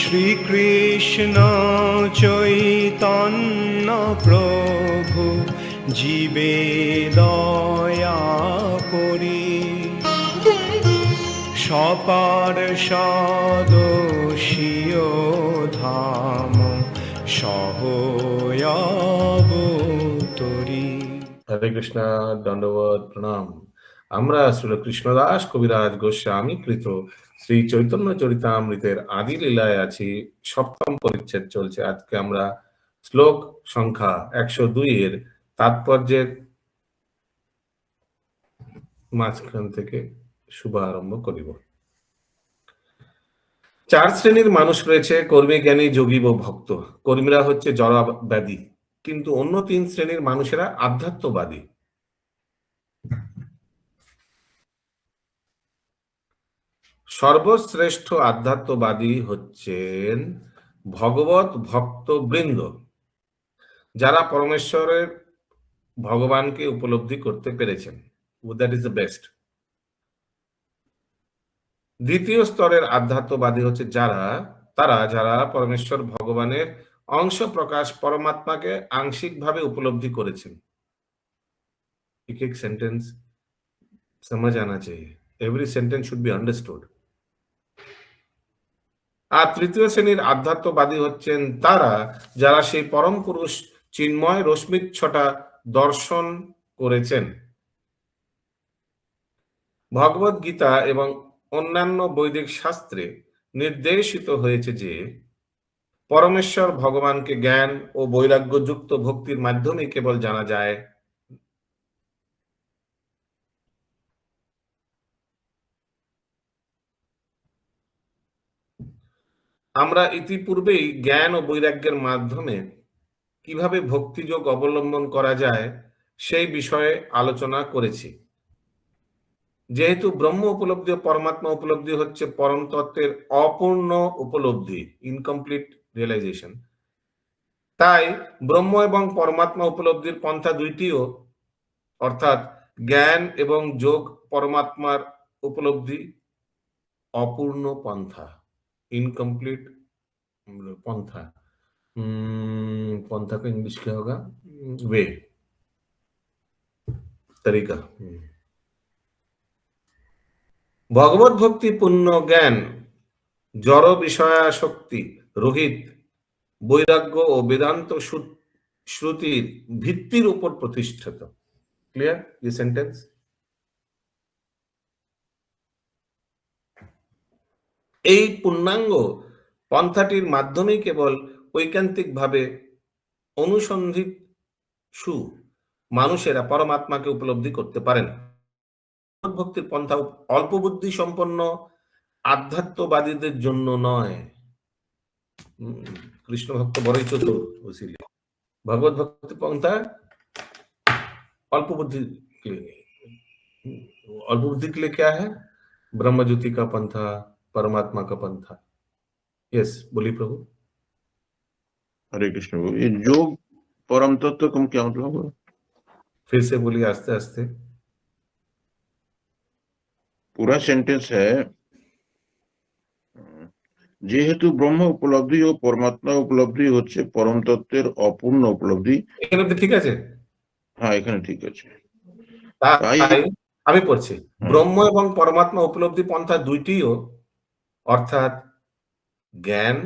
শ্রীকৃষ্ণ চৈতন্য প্রভু জীবে দয়া করি, সপার্ষদ স্বীয় ধাম সহয়াবতরি। হরে কৃষ্ণ, দণ্ডবত প্রণাম। আমরা শ্রী কৃষ্ণদাস কবিরাজ গোস্বামী কৃত শ্রী চৈতন্য চরিতামৃতের আদি লীলায় আছি। সপ্তম পরিচ্ছেদ চলছে। আজকে আমরা শ্লোক সংখ্যা 102 এর তাৎপর্যের মাঝখান থেকে শুভ আরম্ভ করিব। 4 শ্রেণীর মানুষ রয়েছে: কর্মী, জ্ঞানী, যোগী ও ভক্ত। কর্মীরা হচ্ছে জড়বাদী, কিন্তু অন্য 3 শ্রেণীর মানুষেরা আধ্যাত্মবাদী। সর্বশ্রেষ্ঠ আধ্যাত্মবাদী হচ্ছেন ভগবত ভক্তবৃন্দ, যারা পরমেশ্বরের ভগবানকে উপলব্ধি করতে পেরেছেন। That is the best. দ্বিতীয় স্তরের আধ্যাত্মবাদী হচ্ছে যারা পরমেশ্বর ভগবানের অংশ প্রকাশ পরমাত্মাকে আংশিকভাবে উপলব্ধি করেছেন। एक एक सेंटेंस समझ आना चाहिए। Every sentence should be understood. আর তৃতীয় শ্রেণীর আধ্যাত্মবাদী হচ্ছেন যারা সেই পরম পুরুষ চিন্ময় রশ্মিচ্ছটা দর্শন করেছেন। ভগবদ গীতা এবং অন্যান্য বৈদিক শাস্ত্রে নির্দেশিত হয়েছে যে পরমেশ্বর ভগবানকে জ্ঞান ও বৈরাগ্যযুক্ত ভক্তির মাধ্যমে কেবল জানা যায়। আমরা ইতিপূর্বেই জ্ঞান ও বৈরাগ্যের মাধ্যমে কিভাবে ভক্তিযোগ অবলম্বন করা যায় সেই বিষয়ে আলোচনা করেছি। যেহেতু ব্রহ্ম উপলব্ধি ও পরমাত্মা উপলব্ধি হচ্ছে পরম তত্ত্বের অপূর্ণ উপলব্ধি, ইনকমপ্লিট রিয়েলাইজেশন, তাই ব্রহ্ম এবং পরমাত্মা উপলব্ধির পন্থা দুইটিও, অর্থাৎ জ্ঞান এবং যোগ পরমাত্মার উপলব্ধি, অপূর্ণ পন্থা, इनकम्प्लीट पंथा। पंथा का इंग्लिश क्या होगा? वे, तरीका। भगवत भक्ति पूर्ण ज्ञान जड़ विषयाशक्ति रहित বৈরাগ্য ও বেদান্ত শ্রুতির ভিত্তির উপর প্রতিষ্ঠিত। ক্লিয়ার এই সেন্টেন্স? এই পূর্ণাঙ্গ পন্থাটির মাধ্যমে কেবল ঐকান্তিকভাবে অনুসন্ধিৎসু মানুষেরা পরমাত্মাকে উপলব্ধি করতে পারেন। ভক্তির পন্থা অল্প বুদ্ধি সম্পন্ন আধ্যাত্মবাদীদের জন্য নয়। কৃষ্ণ ভক্ত বড়ই চতুর, ভগবত ভক্তি পন্থা अल्प बुद्धि के लिए नहीं। अल्प बुद्धि के लिए क्या है? ब्रह्म ज्योति का पंथा, परमात्मा का पंथा। यस, बोलिए प्रभु। हरे कृष्ण। ये जोग परम तत्व का क्या मतलब है? फिर से बोलिए आस्ते आस्ते। पूरा सेंटेंस है, যেহেতু ব্রহ্ম উপলব্ধি ও পরমাত্মা উপলব্ধি হচ্ছে পরম তত্ত্বের অপূর্ণ উপলব্ধি। এখানে তো ঠিক আছে? হ্যাঁ, এখানে ঠিক আছে। তাই আমি পড়ছি, ব্রহ্ম এবং পরমাত্মা উপলব্ধি পন্থা দুইটিও, অর্থাৎ জ্ঞান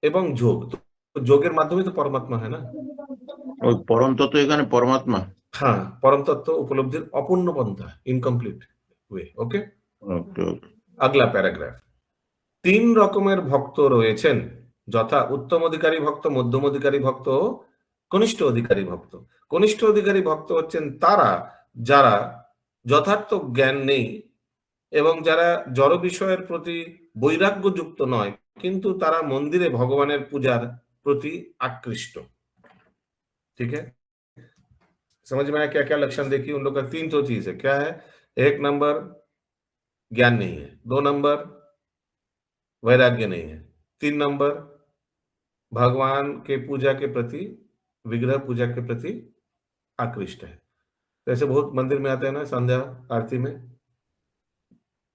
এবং যোগ। যোগের মাধ্যমে তো পরমাত্মা হয় না? ওই পরম তত্ত্ব এখানে পরমাত্মা। হ্যাঁ, পরম তত্ত্ব উপলব্ধির অপূর্ণ পন্থা, ইনকমপ্লিট ওয়ে। ওকে, আগলা প্যারাগ্রাফ। 3 রকমের ভক্ত রয়েছেন, যথা উত্তম অধিকারী ভক্ত, মধ্যম অধিকারী ভক্ত ও কনিষ্ঠ অধিকারী ভক্ত। কনিষ্ঠ অধিকারী ভক্ত হচ্ছেন যারা যথার্থ জ্ঞান নেই এবং যারা জড় বিষয়ের প্রতি বৈরাগ্যযুক্ত নয়, কিন্তু তারা মন্দিরে ভগবানের পূজার প্রতি আকৃষ্ট। ठीक है, समझ में आया क्या क्या लक्षण? देखिए, उन लोग का 3 तो चीज है। क्या है? 1 नंबर ज्ञान नहीं है, 2 नंबर वैराग्य नहीं है, 3 नंबर भगवान के पूजा के प्रति, विग्रह पूजा के प्रति आकृष्ट है। ऐसे बहुत मंदिर में आते हैं ना, संध्या आरती में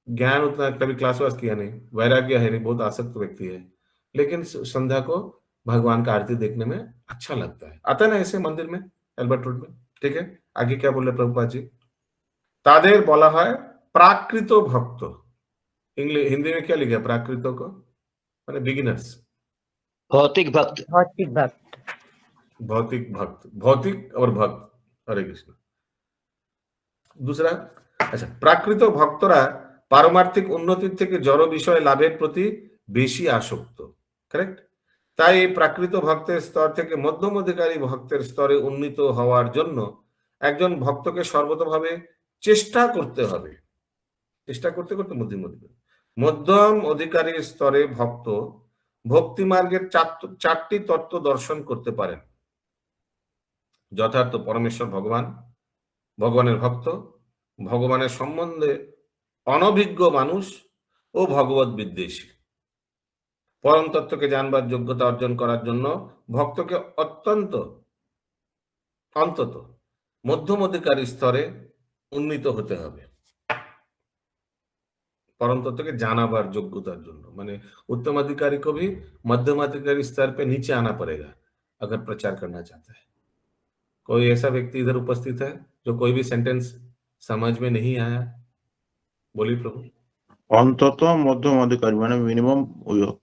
ज्ञान उतना कभी क्लास वास किया नहीं, वैराग्य है नहीं, बहुत आसक्त व्यक्ति है, लेकिन संध्या को भगवान का आरती देखने में अच्छा लगता है। आता है ना ऐसे मंदिर में, एल्बर्ट रोड में। ठीक है, आगे क्या बोले प्रभुपाद जी? তাদের বলা হয় প্রাকৃত ভক্ত। हिंदी में क्या लिखा है प्राकृत को? माने बिगिनर्स। भौतिक भक्त। भौतिक भक्त। भौतिक भक्त, भौतिक और भक्त। हरे कृष्ण। दूसरा, अच्छा, প্রাকৃত ভক্তরা পারমার্থিক উন্নতির থেকে জড় বিষয় লাভের প্রতি বেশি আসক্ত। কারেক্ট? তাই এই প্রাকৃত ভক্তের স্তর থেকে মধ্যম অধিকারী ভক্তের স্তরে উন্নীত হওয়ার জন্য একজন ভক্তকে সর্বতভাবে চেষ্টা করতে হবে। চেষ্টা করতে করতে মধ্যম অধিকারী স্তরে ভক্ত ভক্তি মার্গের চারটি তত্ত্ব দর্শন করতে পারেন। যথার্থ পরমেশ্বর ভগবান, ভগবানের ভক্ত, ভগবানের সম্বন্ধে অনভিজ্ঞ মানুষ ও ভগবত বিদ্বেষী। পরম তত্ত্বকে জানবার যোগ্যতা অর্জন করার জন্য ভক্তকে অন্তত মধ্যম অধিকারী স্তরে উন্নীত হতে হবে। परम तत्व के जानाबार योग्यतार जन्य माने उत्तम अधिकारी को भी मध्यम अधिकारी स्तर पे नीचे आना पड़ेगा अगर प्रचार करना चाहता है। कोई ऐसा व्यक्ति इधर उपस्थित है जो कोई भी सेंटेंस समझ में नहीं आया? बोलिए प्रभु। अंतत मध्यम अधिकारी माने मिनिमम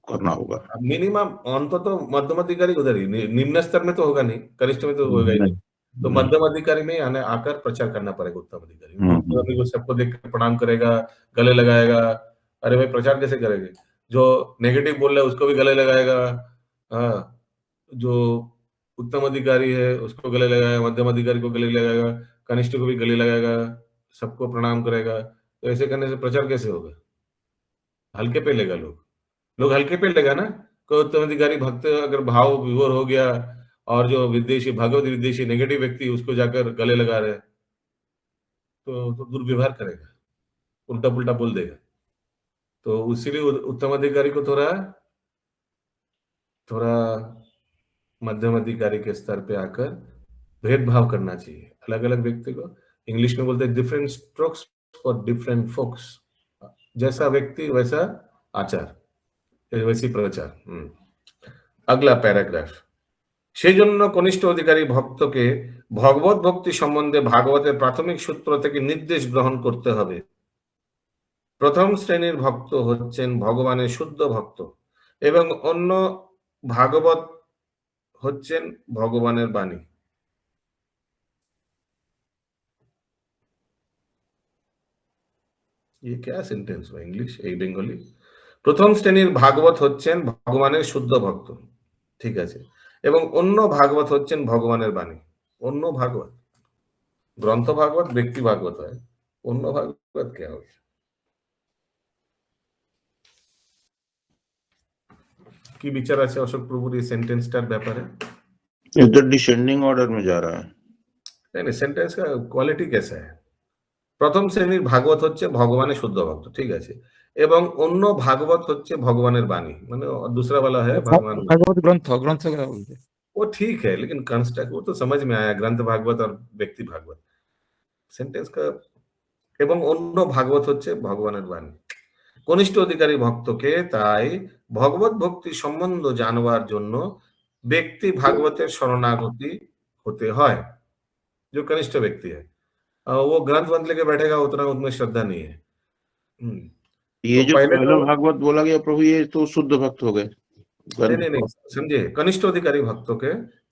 करना होगा। मिनिमम अंतत मध्यम अधिकारी उधर ही, निम्न स्तर में तो होगा नहीं, कनिष्ठ में तो होगा ही नहीं, तो मध्यम अधिकारी में आने आकर प्रचार करना पड़ेगा। उत्तम अधिकारी को सबको देख कर प्रणाम करेगा, गले लगाएगा। अरे भाई प्रचार कैसे करेंगे? जो नेगेटिव बोल रहा है उसको भी गले लगाएगा। हाँ, जो उत्तम अधिकारी है उसको गले लगाएगा, मध्यम अधिकारी को गले लगाएगा, कनिष्ठ को भी गले लगाएगा, सबको प्रणाम करेगा। तो ऐसे करने से प्रचार कैसे होगा? हल्के पे लेगा लोग हल्के पे लेगा ना। कोई उत्तम अधिकारी भक्त अगर भाव विभोर हो गया और जो विदेशी भगवत विदेशी नेगेटिव व्यक्ति उसको जाकर गले लगा रहे तो दुर्व्यवहार करेगा, उल्टा पुल्टा बोल देगा। तो इसीलिए उत्तम अधिकारी को थोड़ा मध्यम अधिकारी के स्तर पे आकर भेदभाव करना चाहिए अलग अलग व्यक्ति को। इंग्लिश में बोलते हैं different strokes for different folks. जैसा व्यक्ति वैसा आचार, वैसी प्रचार। अगला पैराग्राफ। সেজন্য কনিষ্ঠ অধিকারী ভক্তকে ভগবত ভক্তি সম্বন্ধে ভাগবতের প্রাথমিক সূত্র থেকে নির্দেশ গ্রহণ করতে হবে। প্রথম শ্রেণীর ভক্ত হচ্ছেন ভগবানের শুদ্ধ ভক্ত এবং অন্য ভাগবত হচ্ছেন ভগবানের বাণী। ये क्या सेंटेंस हुआ इंग्लिश এই বেঙ্গলি? প্রথম শ্রেণীর ভাগবত হচ্ছেন ভগবানের শুদ্ধ ভক্ত, ঠিক আছে, এবং অন্য ভাগবত হচ্ছেন ভগবানের বাণী। অন্য ভাগবত, গ্রন্থ ভাগবত ব্যক্তি ভাগবত হয়, অন্য ভাগবত क्या हो गया? কি বিচার আছে অশোক প্রভুর এই সেন্টেন্সটার ব্যাপারে? इधर डिसेंडिंग ऑर्डर में जा रहा है। नहीं, सेंटेंस का क्वालिटी कैसा है? প্রথম শ্রেণীর ভাগবত হচ্ছে ভগবানের শুদ্ধ ভক্ত, ঠিক আছে, এবং অন্য ভাগবত হচ্ছে ভগবানের বাণী। মানে दूसरा वाला है भगवान भागवत ग्रंथ का बोलते हैं। वो ठीक है, लेकिन कंस्ट्रक्ट वो तो समझ में आया, ग्रंथ भागवत और व्यक्ति भागवत। सेंटेंस का এবং অন্য ভাগবত হচ্ছে ভগবানের বাণী। কনিষ্ঠ অধিকারী ভক্তকে তাই ভগবত ভক্তি সম্বন্ধ জানবার জন্য ব্যক্তি ভাগবতের শরণাগতি হতে হয়। जो कनिष्ठ व्यक्ति है वो ग्रंथ बंद लेके बैठेगा, उतना उनमें श्रद्धा नहीं है। ये तो जो पहले पहला तो भागवत बोला गया प्रभु, ये तो शुद्ध भक्त हो गए। नहीं समझे, कनिष्ठ अधिकारी भक्तों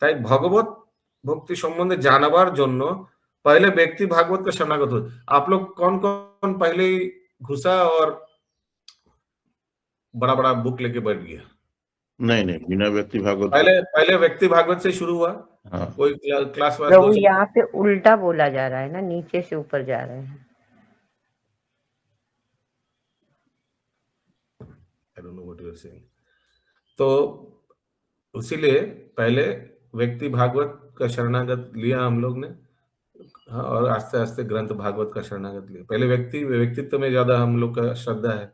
তাই भगवत भक्ति संबंधे जानवर জন্য पहले व्यक्ति भागवत का शरणागत हो। आप लोग कौन कौन पहले ही घुसा और बड़ा बड़ा बुक लेके बैठ गया? नहीं, बिना व्यक्ति भागवत पहले व्यक्ति भागवत से शुरू हुआ। हाँ। कोई क्लास वाइज प्रभु यहाँ पे उल्टा बोला जा रहा है ना, नीचे से ऊपर जा रहे हैं। I don't know what you are saying. तो इसीलिए पहले व्यक्ति भागवत का शरणागत लिया हम लोग ने, हाँ, और आस्ते आस्ते ग्रंथ भागवत का शरणागत लिया। पहले व्यक्तित्व में ज्यादा हम लोग का श्रद्धा है।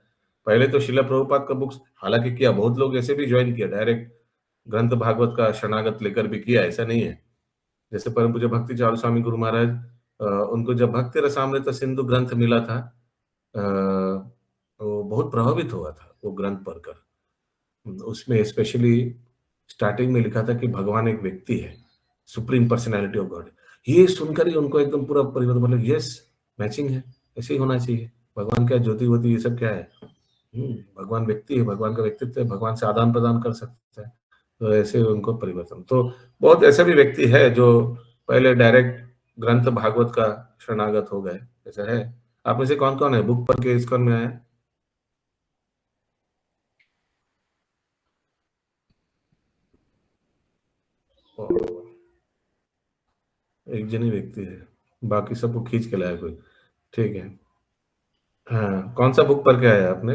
पहले तो शिला प्रभुपाद का बुक्स हालांकि किया, बहुत लोग ऐसे भी ज्वाइन किया, डायरेक्ट ग्रंथ भागवत का शरणागत लेकर भी किया, ऐसा नहीं है। जैसे परम पूज्य भक्ति चारू स्वामी गुरु महाराज, उनको जब भक्ति रसामृत सिंधु ग्रंथ मिला था वो बहुत प्रभावित हुआ था वो ग्रंथ पढ़कर। उसमें स्पेशली स्टार्टिंग में लिखा था कि भगवान एक व्यक्ति है, सुप्रीम पर्सनैलिटी ऑफ गॉड। ये सुनकर ही उनको एकदम पूरा परिवर्तन, मतलब यस मैचिंग है, ऐसे ही होना चाहिए। भगवान क्या ज्योति वोति ये सब क्या है? भगवान व्यक्ति है, भगवान का व्यक्तित्व है, भगवान से आदान प्रदान कर सकता है, तो ऐसे उनको परिवर्तन। तो बहुत ऐसे भी व्यक्ति है जो पहले डायरेक्ट ग्रंथ भागवत का शरणागत हो गए, ऐसा है। आप में से कौन कौन है बुक पढ़ के इस्कॉन में आए? एक जन ही व्यक्ति है, बाकी सबको खींच के लाया कोई, ठीक है। हाँ, कौन सा बुक पढ़ के आया आपने?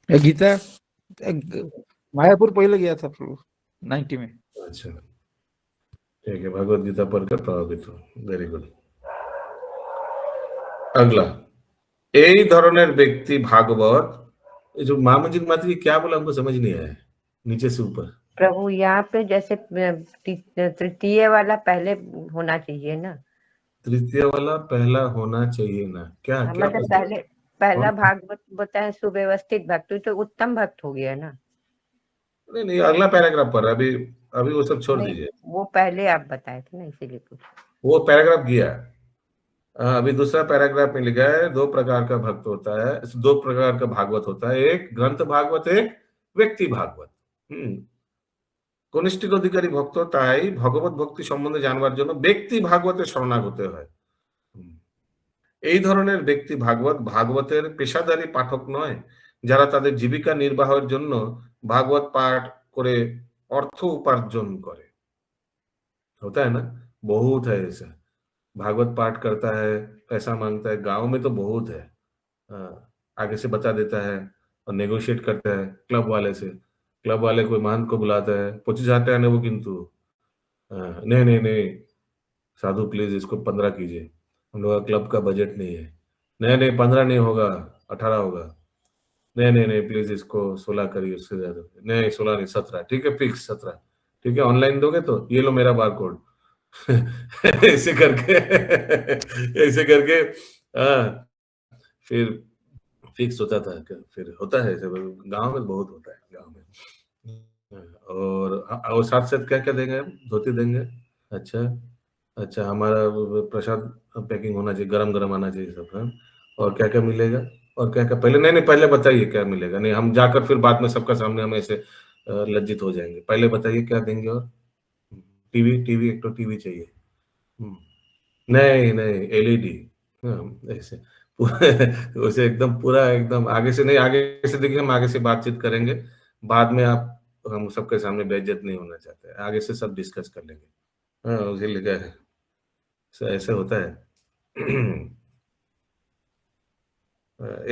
ये गीता मायापुर पहले गया था प्रभु 90 में। अच्छा, ठीक है, भगवत गीता पढ़कर प्रभावित हो, वेरी गुड। अगला, এই ধরনের ব্যক্তি भागवत, जो मामजी माता जी क्या बोला हमको समझ नहीं आया, नीचे से ऊपर। प्रभु यहाँ पे जैसे तृतीय वाला पहले होना चाहिए ना, तृतीय वाला पहला होना चाहिए ना, क्या क्या मतलब बोलते? पहले पहला कौन? भागवत बताए सुव्यवस्थित भक्त, तो उत्तम भक्त हो गया ना। नहीं नहीं, अगला पैराग्राफ पर अभी, अभी वो सब छोड़ नहीं, दीजिए, वो पहले आप बताए थे ना, इसीलिए पूछा। वो पैराग्राफ गया। अभी दूसरा पैराग्राफ में लिखा है 2 प्रकार का भक्त होता है, 2 प्रकार का भागवत होता है, एक ग्रंथ भागवत, एक व्यक्ति भागवत। কনিষ্ঠ অধিকারী ভক্ত তাই ভগবত ভক্তি সম্বন্ধে জানবার জন্য ব্যক্তি ভাগবতে শরণাগত হতে হয়। এই ধরনের ব্যক্তি ভাগবত ভাগবতের পেশাদারী পাঠক নয়, যারা তাদের জীবিকা নির্বাহের জন্য भागवत पाठ করে अर्थ उपार्जन करे। होता है ना, बहुत है ऐसा, भागवत पाठ करता है, पैसा मांगता है, गांव में तो बहुत है। आगे से बता देता है और नेगोशिएट करता है क्लब वाले से, क्लब वाले कोई महंत को बुलाता है, 25,000 টাকা নেবো কিন্তু, नहीं नहीं नहीं साधु प्लीज इसको 15 कीजिए, हम लोग का क्लब का बजट नहीं है। नहीं नहीं 15 नहीं होगा, 18 होगा। नहीं नहीं नहीं प्लीज इसको 16 करिए, उससे ज्यादा नहीं, 16 नहीं 17, ठीक है फिक्स 17, ठीक है ऑनलाइन दोगे तो ये लो मेरा बार कोड। ऐसे करके ऐसे करके फिर फिक्स होता था, फिर होता है ऐसे, गांव में बहुत होता है गांव में। और साथ साथ क्या क्या देंगे? धोती देंगे, अच्छा अच्छा, हमारा प्रसाद पैकिंग होना चाहिए, गरम गरम आना चाहिए सब, है। और क्या क्या मिलेगा? और क्या क्या पहले, नहीं नहीं पहले बताइए क्या मिलेगा, नहीं हम जाकर फिर बाद में सबका सामने हम ऐसे लज्जित हो जाएंगे, पहले बताइए क्या देंगे। और टीवी, टीवी एक तो टीवी चाहिए, नहीं नहीं एलईडी, ऐसे उसे एकदम पूरा एकदम आगे से नहीं, आगे से देखिए हम आगे से बातचीत करेंगे, बाद में आप, हम सबके सामने बेइज्जत नहीं होना चाहते, आगे से सब डिस्कस कर लेंगे। हाँ उसे लिखा है, ऐसे होता है।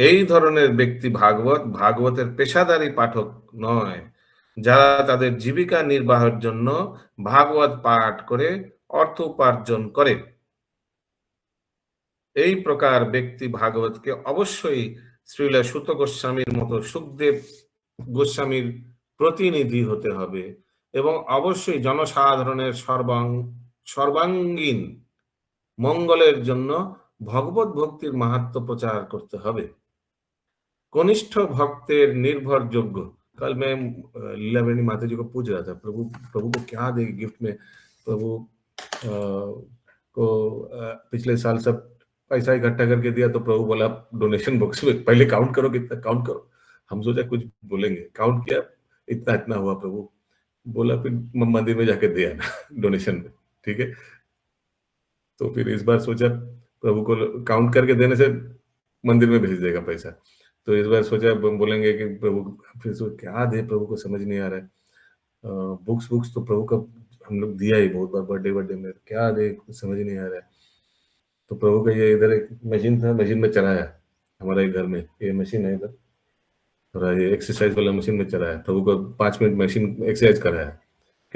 এই ধরনের ব্যক্তি ভাগবতের পেশাদারী পাঠক নয়, যারা তাদের জীবিকা নির্বাহের জন্য ভাগবত পাঠ করে অর্থ উপার্জন করে। এই প্রকার ব্যক্তি ভাগবতকে অবশ্যই শ্রীল সুত গোস্বামীর মতো সুখদেব গোস্বামীর প্রতিনিধি হতে হবে এবং অবশ্যই জনসাধারণের সর্বাঙ্গীন মঙ্গলের জন্য भगवत भक्तिर महत्व प्रचार करते हबे। कनिष्ठ भक्तेर निर्भरयोग्य, कल मैं लीलावेणी माता जी को पूछ रहा था, प्रभु प्रभु को क्या दे गिफ्ट में, प्रभु को पिछले साल सब पैसा इकट्ठा करके दिया, तो प्रभु बोला डोनेशन बॉक्स में पहले काउंट करो, कितना काउंट करो। हम सोचा कुछ बोलेंगे, काउंट किया, इतना इतना हुआ। प्रभु बोला फिर मंदिर में जाके दिया ना डोनेशन में, ठीक है। तो फिर इस बार सोचा प्रभु को काउंट करके देने से मंदिर में भेज देगा पैसा, तो इस बार सोचा बोलेंगे कि प्रभु, फिर क्या दे, प्रभु को समझ नहीं आ रहा है। बुक्स तो प्रभु का हम लोग दिया ही बहुत बार, बर्थडे में, क्या दे कुछ समझ नहीं आ रहा है। तो प्रभु का ये इधर एक मशीन था, मशीन में चढ़ाया, हमारे घर में ये मशीन है इधर, थोड़ा ये एक्सरसाइज वाला मशीन में चढ़ाया, प्रभु को 5 मिनट मशीन एक्सरसाइज कराया,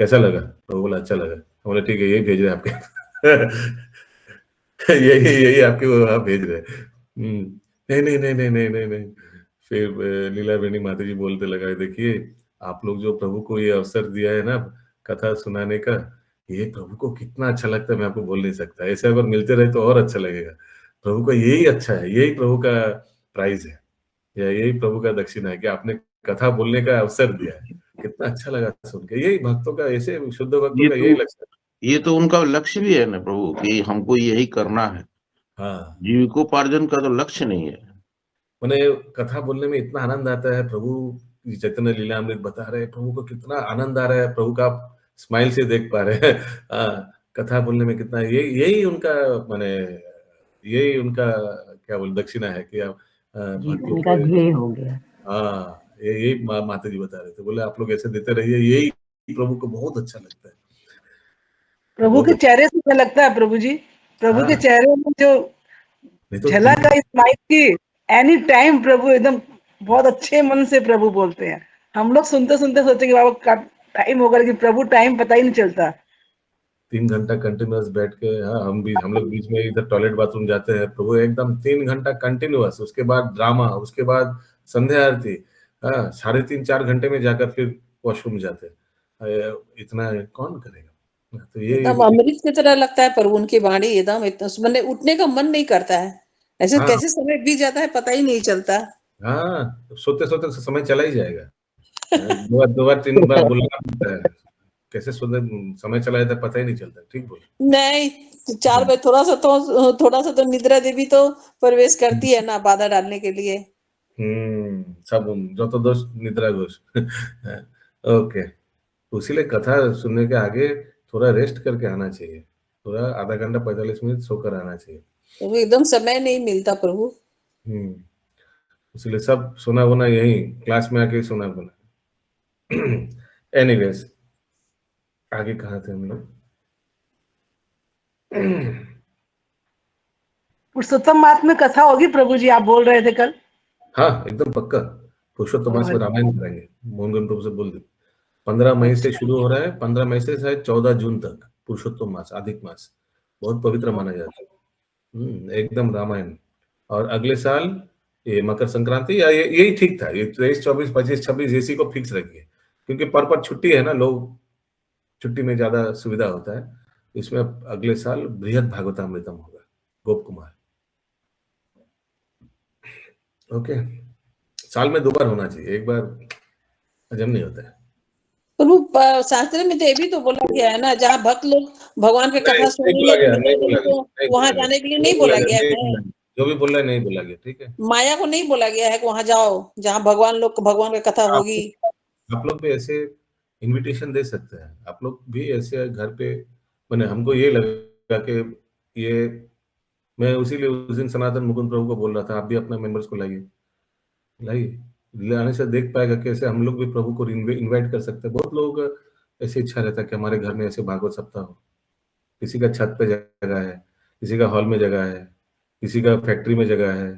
कैसा लगा? प्रभु बोला अच्छा लगा। बोला ठीक है यही भेज रहे आपके यही आपके वो आप भेज रहे। नहीं नहीं नहीं नहीं नहीं नहीं नहीं। फिर लीलावेणी माता जी बोलते लगा, देखिए आप लोग जो प्रभु को ये अवसर दिया है ना कथा सुनाने का, ये प्रभु को कितना अच्छा लगता है, मैं आपको बोल नहीं सकता। ऐसे अगर मिलते रहे तो और अच्छा लगेगा। प्रभु का यही अच्छा है, यही प्रभु का प्राइज है, या यही प्रभु का दक्षिणा है कि आपने कथा बोलने का अवसर दिया है। कितना अच्छा लगा सुन के। यही भक्तों का, ऐसे शुद्ध भक्तों ये का तो यही लक्ष्य है। ये तो उनका लक्ष्य भी है ना प्रभु, कि हमको यही करना है। हाँ, जीविकोपार्जन का तो लक्ष्य नहीं है। मैंने कथा बोलने में इतना आनंद आता है। प्रभु चैतन्य लीलामृत बता रहे हैं, प्रभु को कितना आनंद आ रहा है, प्रभु का आप स्माइल से देख पा रहे हैं। कथा बोलने में कितना, यही उनका माने, यही उनका क्या बोल दक्षिणा है कि आप भक्तों जीवन का को। ध्येय हो गया। हाँ, यही माता जी बता रहे थे, बोले आप लोग ऐसे देते रहिए, यही प्रभु को बहुत अच्छा लगता है। प्रभु बहुत के अच्छा। चेहरे से क्या लगता है प्रभु जी, प्रभु के हाँ, चेहरे में जो नहीं तो झलक है स्माइल की, एनी टाइम प्रभु एकदम बहुत अच्छे मन से प्रभु बोलते हैं। हम लोग सुनते सुनते सोचते कि बाबा कब टाइम होगा, लेकिन प्रभु टाइम पता ही नहीं चलता। 3 घंटा कंटिन्यूअस बैठ के, हाँ हम लोग बीच में इधर टॉयलेट बाथरूम जाते हैं, प्रभु एकदम 3 घंटा कंटिन्यूअस, उसके बाद ड्रामा, उसके बाद संध्या आरती, हाँ 3.5-4 घंटे में जाकर फिर वॉशरूम जाते हैं। इतना कौन करेगा? तो ये एकदम अमृत की तरह लगता है प्रभु उनकी वाणी, एकदम इतना मैंने उठने का मन नहीं करता है। ऐसे हाँ कैसे समय बीत जाता है पता ही नहीं चलता। हाँ, सोते सोते समय चला ही जाएगा। 2 बार 3 बार बुलाना पड़ता है, कैसे सोते समय चला जाता है पता ही नहीं चलता। ठीक बोले। नहीं, 4 बजे थोड़ा सा तो निद्रा देवी तो प्रवेश करती है ना बाधा डालने के लिए। सब जो तो दोष निद्रा घोष। ओके, उसीलिए कथा सुनने के आगे थोड़ा रेस्ट करके आना चाहिए, थोड़ा आधा घंटा 45 मिनट सोकर आना चाहिए। तो एकदम समय नहीं मिलता प्रभु। हम्म, इसलिए सब सुना बुना यही क्लास में आके सुना बुना। एनीवेज, आगे कहाँ थे हम लोग? पुरुषोत्तम मास में कथा होगी प्रभु जी, आप बोल रहे थे कल। हाँ एकदम पक्का, पुरुषोत्तम मास में रामायण कराएंगे, मोहन प्रभु से बोल दे। 15 मई से शुरू हो रहा है, 15 मई से शायद 14 जून तक पुरुषोत्तम मास, अधिक मास, बहुत पवित्र माना जाता है। एकदम रामायण। और अगले साल ये मकर संक्रांति, या यही ठीक था, ये 23, 24, 25, 26 इसी को फिक्स रखिए, क्योंकि पर छुट्टी है ना, लोग छुट्टी में ज्यादा सुविधा होता है। इसमें अगले साल बृहद भागवतामृतम होगा, गोप कुमार। ओके, साल में 2 बार होना चाहिए, एक बार हजम नहीं होता है। प्रभु शास्त्र में तो ये भी तो बोला गया है ना, जहाँ भक्त लोग भगवान की कथा सुनेंगे तो वहां जाने के लिए नहीं बोला गया है। जो भी बोल रहा है नहीं बोला गया, ठीक है। माया को नहीं बोला गया है कि वहां जाओ जहाँ भगवान की कथा होगी। आप लोग भी ऐसे इनविटेशन दे सकते हैं, आप लोग भी ऐसे घर पे। मैंने हमको ये लगा कि ये, मैं उसीलिए उस दिन सनातन मुकुंद प्रभु को बोल रहा था, आप भी अपने मेंबर्स को लाइए, लाने से देख पाएगा कैसे हम लोग भी प्रभु को इनवाइट कर सकते हैं। बहुत लोग ऐसी इच्छा रहता है कि हमारे घर में ऐसे भागवत सप्ताह हो। किसी का छत पे जगह है, किसी का हॉल में जगह है, किसी का फैक्ट्री में जगह है,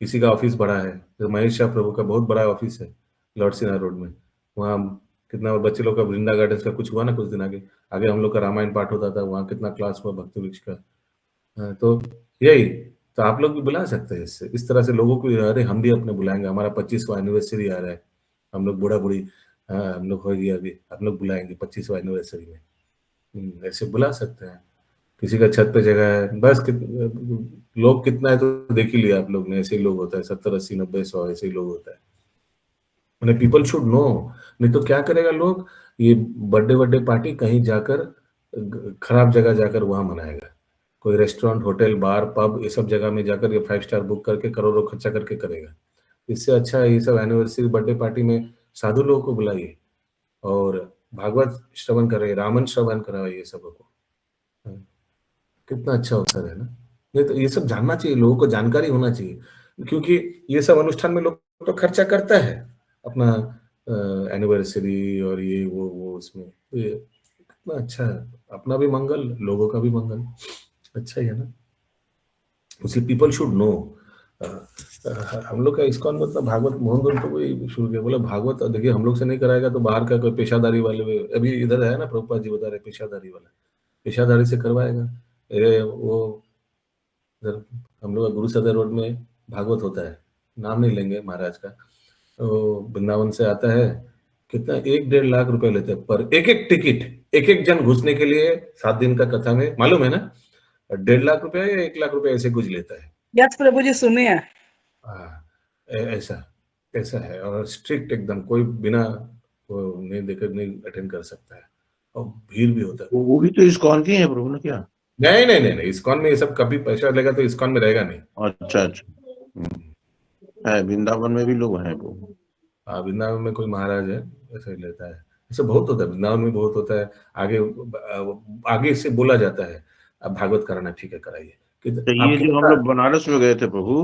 किसी का ऑफिस बड़ा है। तो महेश शाह प्रभु का बहुत बड़ा ऑफिस है लॉर्ड सिन्हा रोड में, वहाँ कितना बच्चे लोग का वृंदा गार्डन का कुछ हुआ ना कुछ दिन आगे आगे हम लोग का रामायण पाठ होता था, वहाँ कितना क्लास हुआ भक्ति वृक्ष का। तो यही, तो आप लोग भी बुला सकते हैं इससे, इस तरह से लोगों को, अरे हम भी अपने बुलाएंगे, हमारा 25वां एनिवर्सरी आ रहा है, हम लोग बूढ़ा बूढ़ी, हाँ हम लोग हो गया अभी, हम लोग बुलाएंगे 25वां एनिवर्सरी में। ऐसे बुला सकते हैं। किसी का छत पे जगह है, बस लोग कितना है तो देख ही लिया आप लोग ने, ऐसे ही लोग होता है, 70, 80, 90, 100 ऐसे ही लोग होता है। मैंने पीपल शुड नो, नहीं तो क्या करेगा लोग, ये बर्थडे पार्टी कहीं जाकर खराब जगह जाकर वहां मनाएगा, कोई रेस्टोरेंट, होटल, बार, पब, ये सब जगह में जाकर ये 5 स्टार बुक करके करोड़ों खर्चा करके करेगा। इससे अच्छा है ये सब एनिवर्सरी बर्थडे पार्टी में साधु लोगों को बुलाइए और भागवत श्रवण कराइए, रामायण श्रवण कराइए सबको। कितना अच्छा अवसर है ना। नहीं तो ये सब जानना चाहिए, लोगों को जानकारी होना चाहिए, क्योंकि ये सब अनुष्ठान में लोग तो खर्चा करता है अपना एनिवर्सरी और ये वो उसमें, तो ये कितना अच्छा है, अपना भी मंगल, लोगों का भी मंगल, अच्छा ही है ना। उसी पीपल शुड नो। हम लोग का इस्कॉन मतलब भागवत मोहन तो वही शुरू किया, बोला भागवत देखिए हम लोग से नहीं कराएगा तो बाहर का कोई पेशादारी वाले, अभी इधर है ना प्रभुपाद जी बता रहे पेशादारी वाला, पेशादारी से करवाएगा। वो इधर हम लोग गुरु सदर रोड में भागवत होता है, नाम नहीं लेंगे महाराज का, तो वृंदावन से आता है, कितना 1-1.5 लाख रुपए लेते हैं पर एक टिकट, एक जन घुसने के लिए 7 दिन का कथा में, मालूम है ना, 1.5 लाख रुपए या 1 लाख रुपए ऐसे कुछ लेता है। यस प्रभु जी सुने हैं। ऐसा ऐसा है, और स्ट्रिक्ट एकदम, कोई बिना वो नहीं देकर नहीं अटेंड कर सकता है, और भीड़ भी होता है। वो भी तो इस्कॉन की है प्रभु ना क्या? नहीं नहीं नहीं नहीं, इस्कॉन में ये सब कभी पैसा लेगा तो इस्कॉन में रहेगा नहीं। अच्छा अच्छा, है वृंदावन में भी लोग हैं प्रभु। हाँ, वृंदावन में कोई महाराज है ऐसा ही लेता है, ऐसा बहुत होता है, वृंदावन में बहुत होता है। आगे आगे से बोला जाता है, अब भागवत कराना, ठीक है कराइए। तो ये जो हम लोग बनारस में गए थे प्रभु,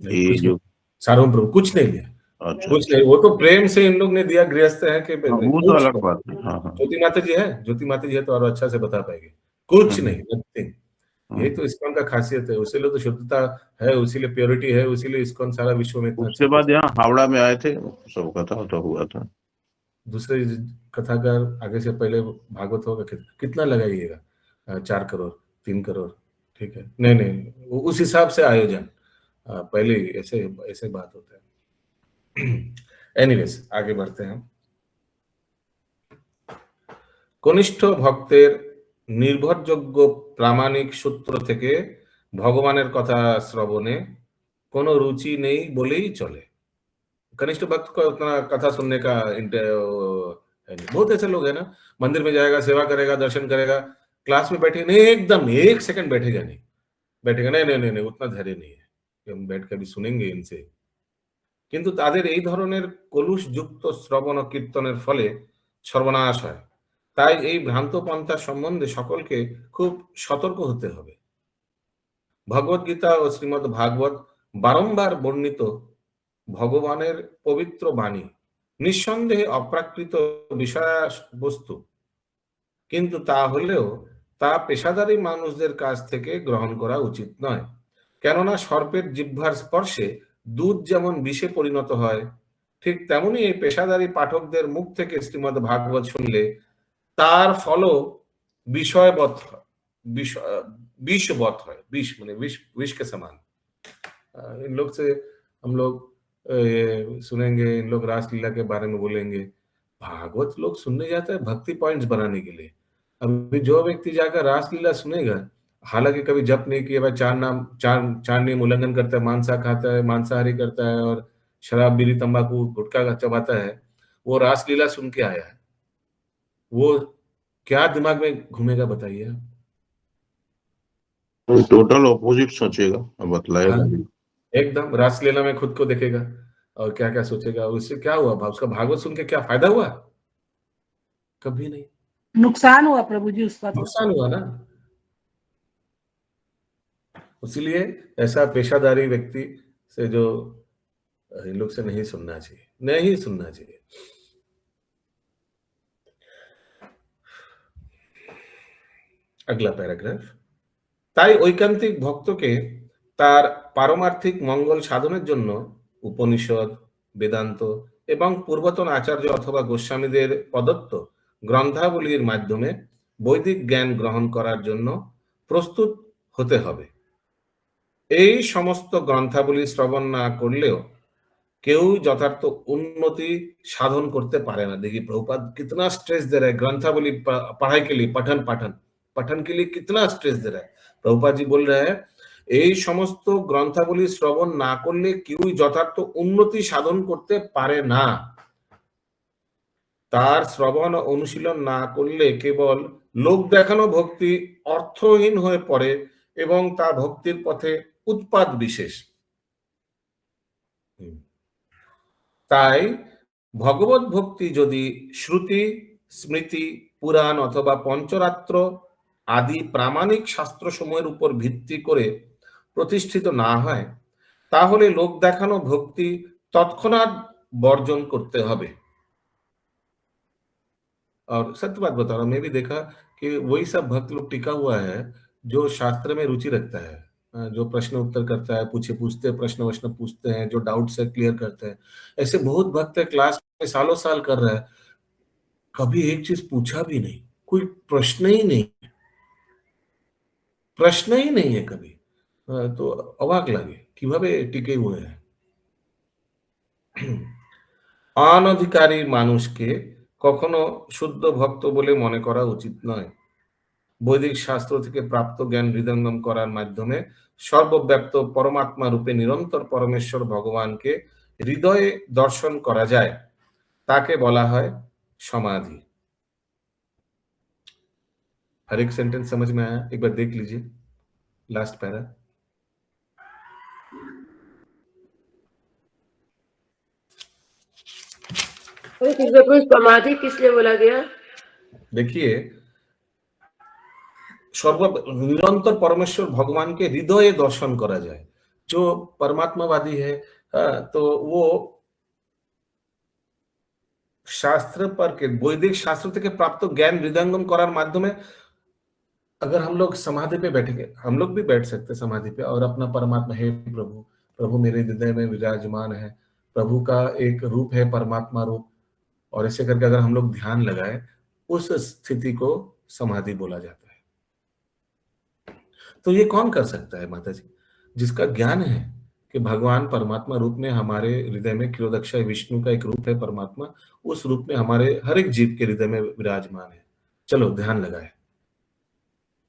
ये जो सार्वभौम प्रभु कुछ नहीं लिया, अच्छा कुछ नहीं, वो तो प्रेम से इन लोग ने दिया, गृहस्थ है कि वो तो अलग बात है। हाँ हाँ, ज्योति माता जी है, ज्योति माता जी है तो और अच्छा से बता पाएंगे। कुछ नहीं, नथिंग। यही तो इस्कॉन का खासियत है, उसीलिए तो शुद्धता है, उसीलिए प्योरिटी है, उसीलिए इस्कॉन सारा विश्व में इतना उसके बाद यहाँ हावड़ा में आए थे, सब कथा तो हुआ था। दूसरे कथाकार आगे से पहले भागवत होगा, कितना लगाइएगा, 4 करोड़ 3 करोड़, ठीक है, नहीं नहीं, उस हिसाब से आयोजन पहले ऐसे ऐसे बात होता है। एनीवेज आगे बढ़ते हैं। কনিষ্ঠ ভক্তের নির্ভরযোগ্য প্রামাণিক সূত্র থেকে ভগবানের কথা শ্রবণে কোনো रुचि नहीं बोले ही चले। कनिष्ठ भक्त को उतना कथा सुनने का है नहीं। बहुत ऐसे लोग हैं ना, मंदिर में जाएगा, सेवा करेगा, दर्शन करेगा, क्लास में बैठे नहीं, एकदम 1 सेकंड बैठेगा नहीं, नहीं नहीं नहीं नहीं, उतना धैर्य नहीं है कि हम बैठ के भी सुनेंगे इनसे। কিন্তু তাদের এই ধরনের কলুষযুক্ত শ্রবণ ও কীর্তনের ফলে সর্বনাশ হয়। তাই এই ভ্রান্ত পন্থা সম্বন্ধে সকলকে খুব সতর্ক হতে হবে। ভগবদ্গীতা ও শ্রীমদ্ ভাগবত বারংবার বর্ণিত ভগবানের পবিত্র বাণী নিঃসন্দেহে অপ্রাকৃত বিষয়বস্তু, কিন্তু তা হলেও তা পেশাদারী মানুষদের কাছ থেকে গ্রহণ করা উচিত নয়। কেননা সর্পের জিহ্বার স্পর্শে দুধ যেমন বিষে পরিণত হয়, ঠিক তেমনি এই পেশাদারী পাঠকদের মুখ থেকে শ্রীমদ্ ভাগবত শুনলে তার ফলও বিষয়বৎ হয়, विषवत है, विष माने विष के समान। इन लोग से हम लोग ये सुनेंगे, इन लोग रासलीला के बारे में बोलेंगे। भागवत लोग सुनने जाता है भक्ति पॉइंट्स बनाने के लिए। अभी जो व्यक्ति जाकर रासलीला सुनेगा, हालांकि कभी जप नहीं किया, भाई चार नियम उल्लंघन करता है, मांसा खाता है, मांसाहारी करता है, और शराब बीड़ी तंबाकू गुटखा चबाता है, वो रासलीला सुन के आया है, वो क्या दिमाग में घूमेगा बताइए। टोटल ऑपोजिट सोचेगा, बतलाएगा भी। एकदम रासलीला में खुद को देखेगा और क्या क्या सोचेगा, उससे क्या हुआ, उसका भागवत सुन के क्या फायदा हुआ? कभी नहीं, नुकसान हुआ प्रभु जी उसका, नुकसान हुआ ना। इसीलिए ऐसा पेशादारी व्यक्ति से जो इन लोग से नहीं सुनना चाहिए, नहीं सुनना चाहिए। अगला पैराग्राफ। তাই ঐকান্তিক ভক্তকে তার পারমার্থিক মঙ্গল সাধনের জন্য উপনিষদ, বেদান্ত এবং পূর্বতন আচার্য অথবা গোস্বামীদের প্রদত্ত গ্রন্থাবলীর মাধ্যমে বৈদিক জ্ঞান গ্রহণ করার জন্য প্রস্তুত হতে হবে। এই সমস্ত গ্রন্থাবলী শ্রবণ না করলেও কেউ যথার্থ উন্নতি সাধন করতে পারে না। देखिए प्रभुपाद कितना स्ट्रेस दे रहा है ग्रंथावली पढ़ाई के लिए, पठन के लिए कितना स्ट्रेस दे रहा है। प्रभुपाद जी बोल रहे हैं এই সমস্ত গ্রন্থাবলী শ্রবণ না করলে কেউই যথার্থ উন্নতি সাধন করতে পারে না। তার শ্রবণ অনুশীলন না করলে কেবল লোক দেখানো ভক্তি অর্থহীন হয়ে পড়ে এবং তা ভক্তির পথে উৎপাত বিশেষ। তাই ভগবত ভক্তি যদি শ্রুতি, স্মৃতি, পুরাণ অথবা পঞ্চরাত্র আদি প্রামাণিক শাস্ত্রসমূহের উপর ভিত্তি করে প্রতিষ্ঠিত না হয়, তাহলে লোক দেখানো ভক্তি তৎক্ষণাৎ বর্জন করতে হবে। और सत्य बात बता रहा हूं, मैं भी देखा कि वही सब भक्त लोग टिका हुआ है जो शास्त्र में रुचि रखता है, जो प्रश्न उत्तर करता है, पूछते प्रश्न वश्न पूछते हैं, जो डाउट से क्लियर करते हैं। ऐसे बहुत भक्त है, क्लास में सालों साल कर रहा है, कभी एक चीज पूछा भी नहीं, कोई प्रश्न ही नहीं है कभी। तो अवाक लगे কিভাবে টিকে हुए हैं। অনধিকারী মানুষকে কখনো শুদ্ধ ভক্ত বলে মনে করা উচিত নয়। বৈদিক শাস্ত্র থেকে প্রাপ্ত জ্ঞান হৃদয়ঙ্গম করার মাধ্যমে সর্বব্যাপ্ত পরমাত্মা রূপে নিরন্তর পরমেশ্বর ভগবানকে হৃদয়ে দর্শন করা যায় তাকে বলা হয় समाधि। हर एक सेंटेंस समझ में आया? एक बार देख लीजिए लास्ट पैरा। समाधि किस लिए बोला गया? देखिए सर्व निरंतर परमेश्वर भगवान के हृदय दर्शन करा जाए। जो परमात्मावादी है तो वो शास्त्र पर के वैदिक शास्त्र থেকে प्राप्त ज्ञान हृदयंगम करार माध्यमे अगर हम लोग समाधि पे बैठेंगे, हम लोग भी बैठ सकते हैं समाधि पे और अपना परमात्मा है प्रभु, प्रभु मेरे हृदय में विराजमान है, प्रभु का एक रूप है परमात्मा रूप, और ऐसे करके अगर हम लोग ध्यान लगाए उस स्थिति को समाधि बोला जाता है। तो ये कौन कर सकता है माता जी? जिसका ज्ञान है कि भगवान परमात्मा रूप में हमारे हृदय में, क्षीरोदक्षाय विष्णु का एक रूप है परमात्मा, उस रूप में हमारे हर एक जीव के हृदय में विराजमान है। चलो ध्यान लगाए।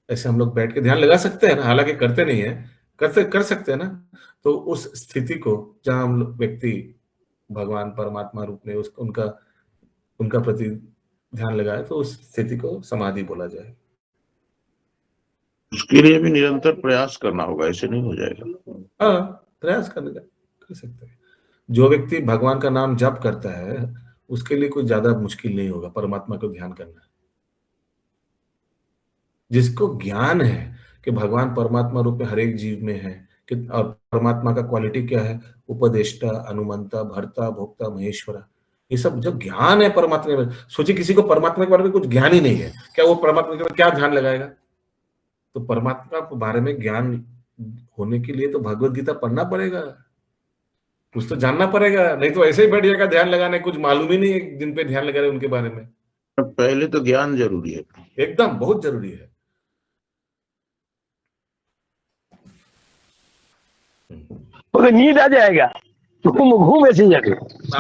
ऐसे हम लोग बैठ के ध्यान लगा सकते हैं ना, हालांकि करते नहीं है, कर सकते हैं ना। तो उस स्थिति को जहां हम व्यक्ति भगवान परमात्मा रूप में उनका प्रति ध्यान लगाए तो उस स्थिति को समाधि बोला जाए। उसके लिए भी निरंतर प्रयास करना होगा, ऐसे नहीं हो जाएगा। हाँ, प्रयास करने का कर सकते हैं। जो व्यक्ति भगवान का नाम जप करता है उसके लिए कोई ज्यादा मुश्किल नहीं होगा परमात्मा को ध्यान करना। जिसको ज्ञान है कि भगवान परमात्मा रूप में हर एक जीव में है कि और परमात्मा का क्वालिटी क्या है, उपदेष्टा, अनुमंता, भर्ता, भोक्ता, महेश्वरा, ये सब जो ज्ञान है परमात्मा में। सोचिए किसी को परमात्मा के बारे में कुछ ज्ञान ही नहीं है, क्या वो परमात्मा के बारे में क्या ध्यान लगाएगा? तो परमात्मा के बारे में ज्ञान होने के लिए तो भगवत गीता पढ़ना पड़ेगा, कुछ तो जानना पड़ेगा, नहीं तो ऐसे ही बैठ जाएगा ध्यान लगाने, कुछ मालूम ही नहीं है जिन पे ध्यान लगा रहे उनके बारे में। पहले तो ज्ञान जरूरी है, एकदम बहुत जरूरी है। नींद आ जाएगा ঘুম এসে যাবে।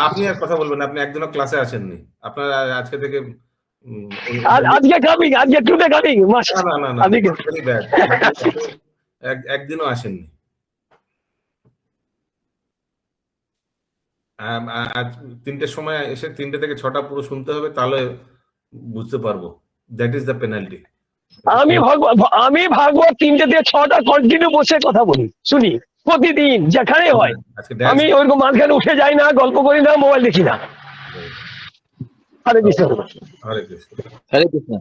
আপনি আর কথা বলবেন, আপনি একদিনও ক্লাসে আসেননি, আপনার আজকে থেকে আজকে কামিং, আজকে টুডে কামিং মাস্ট। না না না, একদিনও আসেননি। আজ 3টের সময় এসে 3টে থেকে 6টা পুরো শুনতে হবে, তাহলে বুঝতে পারবো। That is the penalty. আমি ভাগবত 3টে থেকে 6টা কন্টিনিউ বসে কথা বলি, শুনি প্রতিদিন যেখানে হয়। আমি ওরকম মাঝখানে উঠে যাই না, গল্প করি না, মোবাইল দেখি না। হরে কৃষ্ণ, হরে কৃষ্ণ, हरे कृष्ण।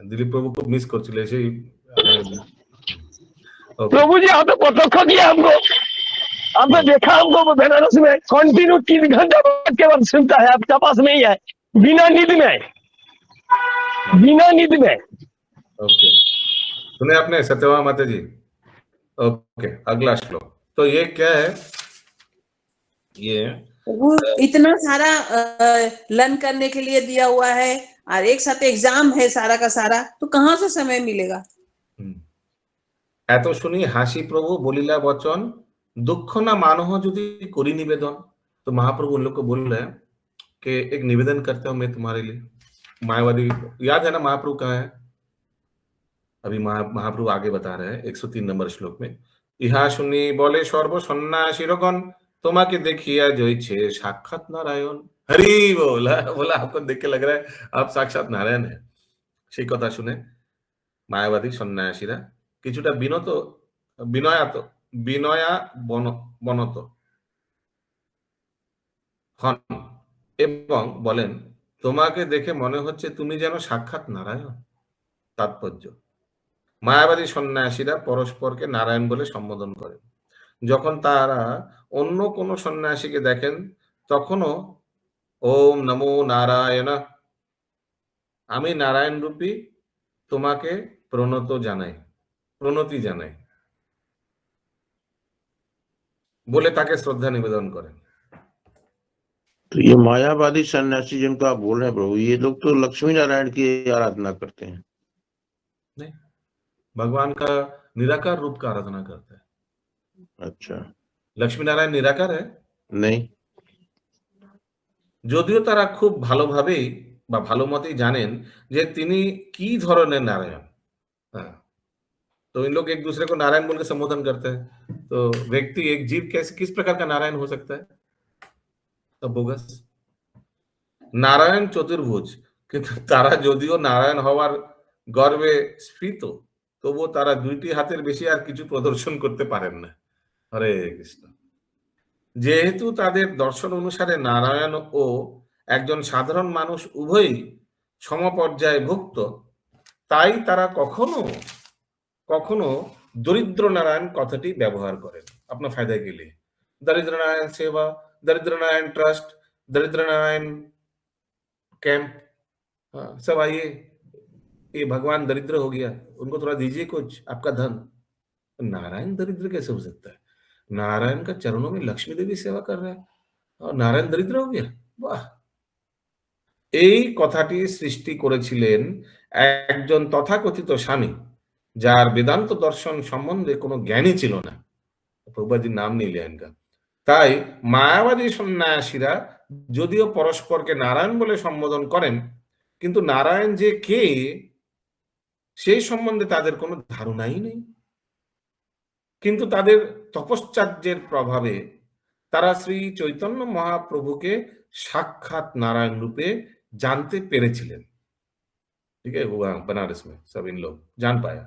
दिलीप प्रभु को मिस করছিল সেই प्रभु जी आप तो प्रत्यक्ष किया हमको, आपने देखा हमको बनारस में कंटिन्यू 3 घंटा के बाद सुनता है, आपका पास में ही है, बिना नींद में, बिना नींद में। ओके, सुने आपने सत्यवा माता जी? ओके, अगला श्लोक। तो ये क्या है? ये वो इतना सारा लर्न करने के लिए दिया हुआ है और एक साथ एग्जाम है सारा का सारा, तो कहाँ से समय मिलेगा? এত শুনি হাসি प्रभु बोलिला वचन, दुख ना मानो यदि करी निवेदन। तो महाप्रभु उन लोग को बोल रहे हैं कि एक निवेदन करता हूं मैं तुम्हारे लिए। मायावादी याद है ना महाप्रभु कहाँ है? अभी महाप्रभु आगे बता रहे हैं 103 नंबर श्लोक में। इहा सुनी बोले सर्व सन्यासीगण তোমাকে দেখিয়া জইছে সাক্ষাৎ নারায়ণ। হরি बोल, बोला आपको देख के लग रहा है आप साक्षात नारायण है। সেই কথা শুনে মায়াবাদী সন্ন্যাসীরা কিছুটা বিনয়াবনত হন এবং বলেন তোমাকে দেখে মনে হচ্ছে তুমি যেন সাক্ষাৎ নারায়ণ। তাৎপর্য, মায়াবাদী সন্ন্যাসীরা পরস্পরকে নারায়ণ বলে সম্বোধন করেন। যখন তারা অন্য কোন সন্ন্যাসীকে দেখেন তখনও ওম নমো নারায়ণ, আমি নারায়ণ রূপী তোমাকে প্রণতি জানাই বলে তাকে শ্রদ্ধা নিবেদন করেন। तो ये मायावादी सन्यासी जिनको आप बोल रहे हैं प्रभु, ये लोग तो लक्ष्मी नारायण की आराधना करते हैं। नहीं, भगवान का निराकार रूप का आराधना करते हैं। अच्छा, लक्ष्मी नारायण निराकार है? नहीं, যদিও তারা খুব ভালোভাবেই বা ভালো মতেই জানেন যে তিনি কি ধরনের নারায়ণ। तो इन लोग एक दूसरे को नारायण बोल के संबोधन करते हैं। तो व्यक्ति एक जीव कैसे किस प्रकार का नारायण हो सकता है? तो बोगस নারায়ণ চতুর্ভুজ, কিন্তু তারা যদিও নারায়ণ হওয়ার গর্বে স্ফীত, তবুও তারা দুইটি হাতের বেশি আর কিছু প্রদর্শন করতে পারেন না। হরে কৃষ্ণ। যেহেতু তাদের দর্শন অনুসারে নারায়ণ ও একজন সাধারণ মানুষ উভয়ই সমপর্যায়ে ভুক্ত, তাই তারা কখনো কখনো দরিদ্র নারায়ণ কথাটি ব্যবহার করেন আপনার ফায়দায় গেলে। দরিদ্র নারায়ণ সেবা, दरिद्र नारायण ट्रस्ट, दरिद्र नारायण कैंप, सब आइए, ये भगवान दरिद्र हो गया, उनको थोड़ा दीजिए कुछ आपका धन। नारायण दरिद्र कैसे हो सकता है? नारायण का चरणों में लक्ष्मी देवी सेवा कर रहा है और नारायण दरिद्र हो गया? वाह! এই কথাটি সৃষ্টি করেছিলেন একজন তথাকথিত স্বামী, যার বেদান্ত দর্শন সম্বন্ধে কোনো জ্ঞানই ছিল না। প্রভুপাদজির নাম নিলে ইনকা। তাই মায়াবাদী সন্ন্যাসীরা যদিও পরস্পরকে নারায়ণ বলে সম্বোধন করেন, কিন্তু নারায়ণ যে কে সেই সম্বন্ধে তাদের কোনো ধারণাই নেই। কিন্তু তাদের তপশ্চর্যের প্রভাবে তারা শ্রী চৈতন্য মহাপ্রভুকে সাক্ষাৎ নারায়ণ রূপে জানতে পেরেছিলেন। ঠিক আছে, बनारस में सब इन लोग जान पाया।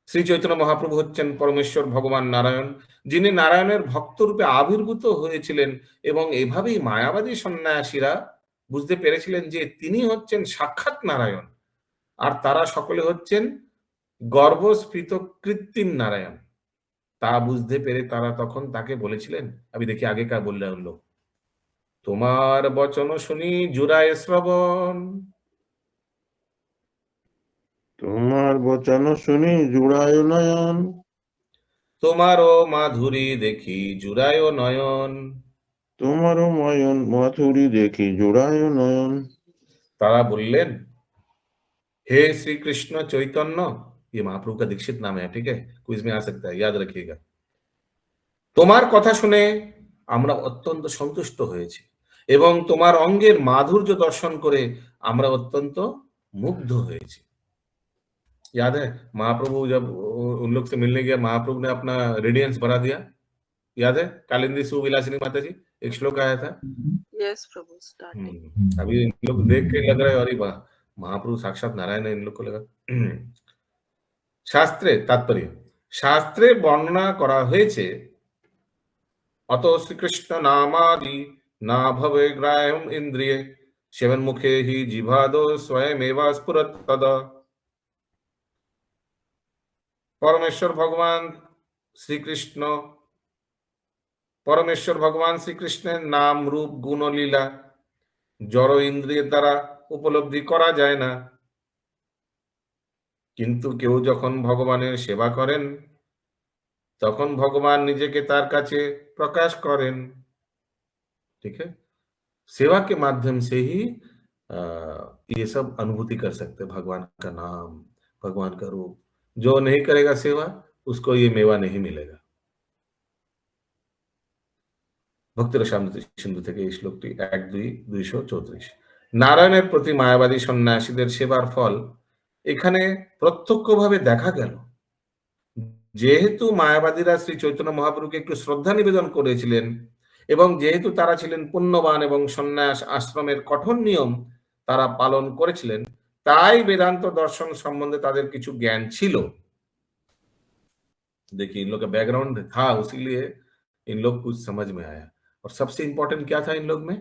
শ্রী চৈতন্য মহাপ্রভু হচ্ছেন পরমেশ্বর ভগবান নারায়ণ, যিনি নারায়ণের ভক্ত রূপে আবির্ভূত হয়েছিলেন, এবং এভাবেই মায়াবাদী সন্ন্যাসীরা বুঝতে পেরেছিলেন যে তিনি হচ্ছেন সাক্ষাৎ নারায়ণ, আর তারা সকলে হচ্ছেন গর্ভস্ফীত কৃত্রিম নারায়ণ। তা বুঝতে পেরে তারা তখন তাকে বলেছিলেন, আমি দেখি আগেকার বললেন লোক, তোমার বচন শুনি জুড়ায় শ্রবণ, তোমার বচন শুনি জুড়ায় নয়ন, তোমারও মাধুরী দেখি জুড়ায় নয়ন, তোমারও ময়ন মাধুরী দেখি জুড়ায় নয়ন। তারা বললেন, हे श्री कृष्ण चैतन्य, ये महाप्रभु का दीक्षित नाम है, ठीक है, क्विज में आ सकता है, याद रखिएगा। তোমার কথা শুনে আমরা অত্যন্ত সন্তুষ্ট হয়েছি এবং তোমার অঙ্গের মাধুর্য দর্শন করে আমরা অত্যন্ত মুগ্ধ হয়েছি। याद है महाप्रभु जब उन लोग से मिलने गया, महाप्रभु ने अपना रेडियंस बढ़ा दिया, याद है? कालिंदी सुविलासिनी माता जी एक श्लोक आया था। यस प्रभु स्टार्टिंग। अभी इन लोग देख के लग रहा है अरे वाह, महाप्रभु साक्षात नारायण है, इन लोग को लगा। শাস্ত্রে তাৎপর্য, শাস্ত্রে বর্ণনা করা হয়েছে, অত শ্রীকৃষ্ণ নামাদি না ভবে গ্রাহ্যম ইন্দ্রিয়ে সেবন মুখে হি জিভাদো স্বয়মেবা স্ফুরত তদা। পরমেশ্বর ভগবান শ্রীকৃষ্ণের নাম রূপ গুণ লীলা জড় ইন্দ্রিয়ের দ্বারা উপলব্ধি করা যায় না, কিন্তু কেউ যখন ভগবানের সেবা করেন তখন ভগবান নিজেকে তার কাছে প্রকাশ করেন। ঠিক है, सेवा के माध्यम से ही ये सब अनुभूति कर सकते हैं, भगवान का नाम, भगवान का रूप। जो नहीं करेगा सेवा, उसको ये मेवा नहीं मिलेगा। ভক্তের সামনে সিন্ধু থেকে এই শ্লোকটি 1-2-234। নারায়ণের প্রতি মায়াবাদী সন্ন্যাসীদের সেবার ফল এখানে প্রত্যক্ষভাবে দেখা গেল। যেহেতু মায়াবাদীরা শ্রী চৈতন্য মহাপ্রভুকে একটু শ্রদ্ধা নিবেদন করেছিলেন এবং যেহেতু তারা ছিলেন পুণ্যবান এবং সন্ন্যাস আশ্রমের কঠোর নিয়ম তারা পালন করেছিলেন, তাই বেদান্ত দর্শন সম্বন্ধে তাদের কিছু জ্ঞান ছিল। देखिए इन लोग का बैकग्राउंड था, उसीलिए इन लोग कुछ समझ में आया। और सबसे इंपॉर्टेंट क्या था इन लोग में?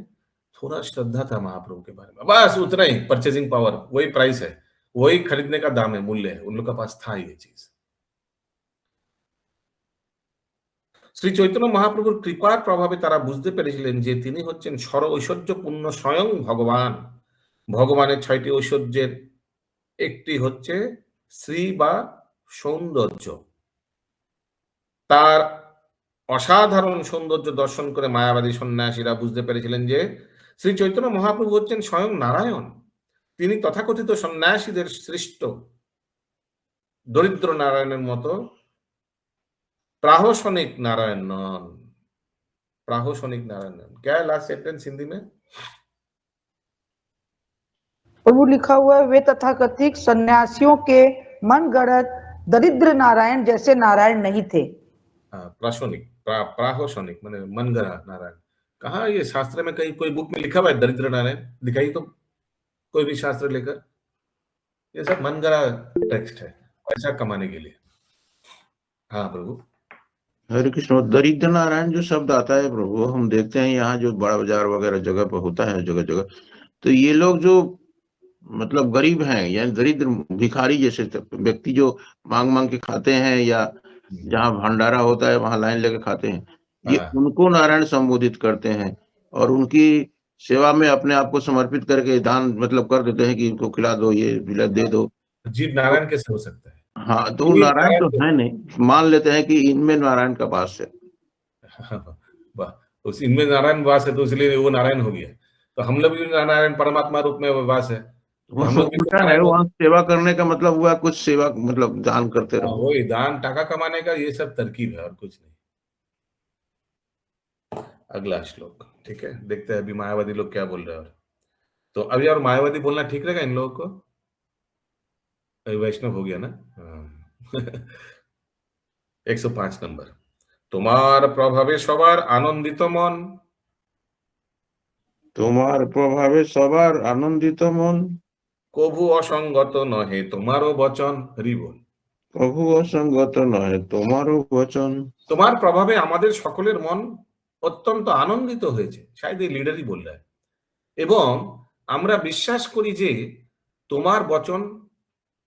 थोड़ा श्रद्धा था महाप्रभु के बारे में, बस उतना ही। परचेजिंग पावर, वही प्राइस है, वही खरीदने का दाम है, मूल्य है, उन लोग का पास था ये चीज। শ্রী চৈতন্য মহাপ্রভুর কৃপার প্রভাবে তারা বুঝতে পেরেছিলেন যে তিনি হচ্ছেন সর ঐশ্বর্যপূর্ণ স্বয়ং ভগবান। ভগবানের 6টি ঐশ্বর্যের একটি হচ্ছে শ্রী বা সৌন্দর্য। তার অসাধারণ সৌন্দর্য দর্শন করে মায়াবাদী সন্ন্যাসীরা বুঝতে পেরেছিলেন যে শ্রী চৈতন্য মহাপ্রভু হচ্ছেন স্বয়ং নারায়ণ। তিনি তথাকথিত সন্ন্যাসীদের সৃষ্ট দরিদ্র নারায়ণের মতো प्राहोशनिक नारायण नन। प्राहोशनिक नारायण नन क्या है लास्ट सेंटेंस हिंदी में? प्रभु लिखा हुआ है, वे तथाकथित सन्यासियों के मन गढ़ंत दरिद्र नारायण जैसे नारायण नहीं थे। प्राशनिक, प्राहोशनिक माने मनगढ़ा नारायण। कहाँ ये शास्त्र में कहीं कोई बुक में लिखा हुआ है दरिद्र नारायण? दिखाई तो कोई भी शास्त्र लेकर, ये सब मनगढ़ा टेक्स्ट है पैसा कमाने के लिए। हाँ प्रभु। हरे कृष्ण। दरिद्र नारायण जो शब्द आता है प्रभु, हम देखते हैं यहाँ जो बड़ा बाजार वगैरह जगह पर होता है जगह जगह, तो ये लोग जो मतलब गरीब हैं, यानी दरिद्र भिखारी जैसे व्यक्ति जो मांग मांग के खाते हैं, या जहाँ भंडारा होता है वहां लाइन लेके खाते हैं, ये उनको नारायण संबोधित करते हैं और उनकी सेवा में अपने आप को समर्पित करके दान मतलब कर देते हैं कि इनको खिला दो, ये दे दो। जीव नारायण कैसे हो सकता है? हाँ, तो नारायण तो है नहीं, मान लेते हैं कि इनमें नारायण का वास है। उस इनमें नारायण वास है तो इसलिए वो नारायण हो गया। तो हम लोग भी नारायण परमात्मा रूप में वास है, हम लोग है वहाँ सेवा करने का मतलब हुआ कुछ सेवा मतलब दान करते रहो। वही दान टाका कमाने का ये सब तरकीब है और कुछ नहीं। अगला श्लोक, ठीक है, देखते हैं अभी मायावादी लोग क्या बोल रहे हैं। तो अभी और मायावादी बोलना ठीक रहेगा इन लोगों को? वैष्णव हो गया ना। 105 नंबर। তোমার প্রভাবে সবার আনন্দিত মন, তোমার প্রভাবে সবার আনন্দিত মন, কভু অসঙ্গত নহে তোমারও বচন। হরি বল। কভু অসঙ্গত নহে তোমারও বচন। তোমার প্রভাবে আমাদের সকলের মন অত্যন্ত আনন্দিত হয়েছে, শায়দ এই লিডারই বল রहा है, এবং আমরা বিশ্বাস করি যে তোমার বচন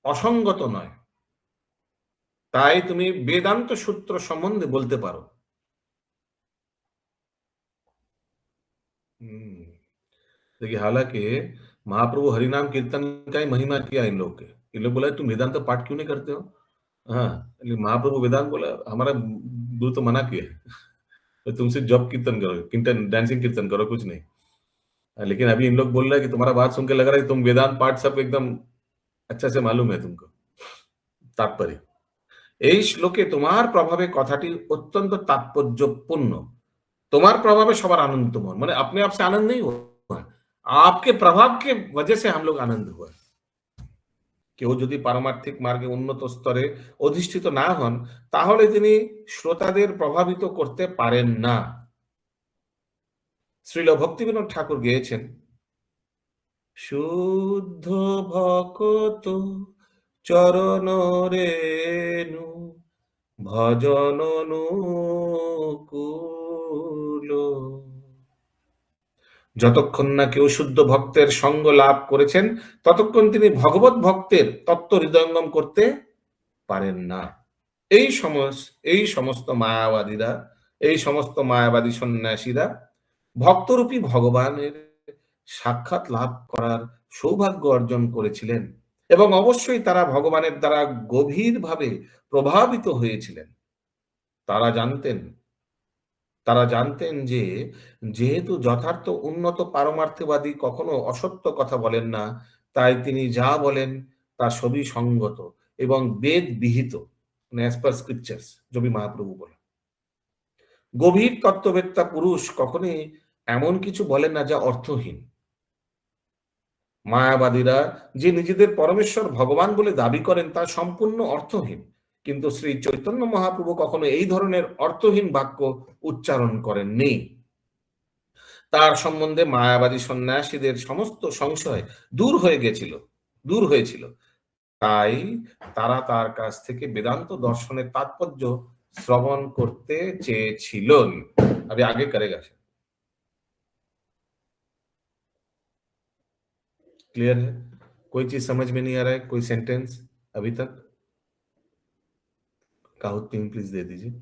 অসঙ্গত নয়, তাই তুমি वेदांत सूत्र সম্বন্ধে বলতে পারো। देखिए, हालांकि महाप्रभु हरिनाम कीर्तन का ही महिमा किया इन लोग के। इन लोग बोला तुम वेदांत पाठ क्यों नहीं करते हो? हाँ, महाप्रभु वेदांत बोला हमारा गुरु तो मना किया है तो तुमसे जॉब कीर्तन करो, कीर्तन डांसिंग कीर्तन करो, कुछ नहीं। लेकिन अभी इन लोग बोल रहे हैं कि तुम्हारा बात सुन के लग रहा है कि तुम वेदांत पाठ सब एकदम अच्छा से मालूम है तुमको। तात्पर्य এই শ্লোকে তোমার প্রভাবে কথাটি অত্যন্ত তাৎপর্যপূর্ণ। তোমার প্রভাবে সবার আনন্দিত মন, মানে अपने आप से आनंद नहीं हुआ, आपके प्रभाव के वजह से हम लोग आनंद हुआ। কেউ যদি পারমার্থিক মার্গে উন্নত স্তরে অধিষ্ঠিত না হন তাহলে তিনি শ্রোতাদের প্রভাবিত করতে পারেন না। শ্রীল ভক্তিবিনোদ ঠাকুর গেয়েছেন, শুদ্ধ ভকত চরণ রেণু ভজন অনুকূল। যতক্ষণ না কেউ শুদ্ধ ভক্তের সঙ্গ লাভ করেছেন ততক্ষণ তিনি ভগবত ভক্তের তত্ত্ব হৃদয়ঙ্গম করতে পারেন না। এই সমস্ত মায়াবাদীরা, এই সমস্ত মায়াবাদী সন্ন্যাসীরা ভক্তরূপী ভগবানের সাক্ষাৎ লাভ করার সৌভাগ্য অর্জন করেছিলেন এবং অবশ্যই তারা ভগবানের দ্বারা গভীরভাবে প্রভাবিত হয়েছিলেন। তারা জানতেন যে যেহেতু যথার্থ উন্নত পারমার্থবাদী কখনো অসত্য কথা বলেন না, তাই তিনি যা বলেন তা সবই সঙ্গত এবং বেদ বিহিত, as per scriptures, जो भी महाप्रभु बोला। গভীর তত্ত্ববেত্তা পুরুষ কখনোই এমন কিছু বলেন না যা অর্থহীন। মায়াবাদীরা যে নিজেদের পরমেশ্বর ভগবান বলে দাবি করেন তা সম্পূর্ণ অর্থহীন, কিন্তু শ্রী চৈতন্য মহাপ্রভু কখনো এই ধরনের অর্থহীন বাক্য উচ্চারণ করেননি। তার সম্বন্ধে মায়াবাদী সন্ন্যাসীদের সমস্ত সংশয় দূর হয়েছিল, তাই তারা তার কাছ থেকে বেদান্ত দর্শনের তাৎপর্য শ্রবণ করতে চেয়েছিলেন। अभी आगे करेगा। क्लियर है? कोई चीज समझ में नहीं आ रहा है? कोई सेंटेंस अभी तक? काहुत टीम प्लीज दे दीजिए।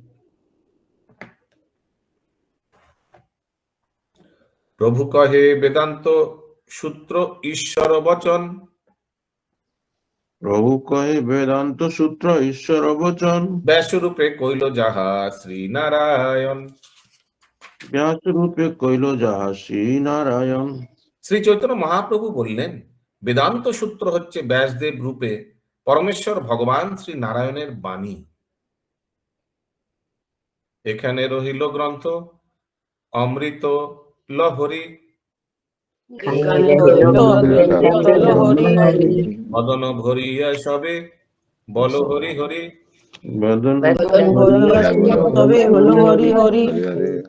प्रभु कहे वेदांत सूत्र ईश्वर वचन, প্রভু কহে বেদান্ত সূত্র ঈশ্বর বচন, ব্যাস রূপে কইল যাহা শ্রী নারায়ণ। ব্যাস রূপে কইল যাহা শ্রী নারায়ণ। শ্রী চৈতন্য মহাপ্রভু বললেন বেদান্ত সূত্র হচ্ছে ব্যাসদেব রূপে পরমেশ্বর ভগবান শ্রী নারায়ণের বাণী। এখানে রহিল গ্রন্থ অমৃত লহরী, মদন ভরিয়া সবে বলো হরি হরি बदन बदन बोलो तबे बोलो हरि हरि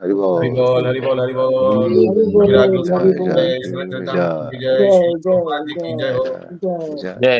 हरि बोल हरि बोल हरि बोल विरागी स्वामी की जय, शिव चरितामृत की जय, श्री प्रभुपाद जी की जय हो। जय जय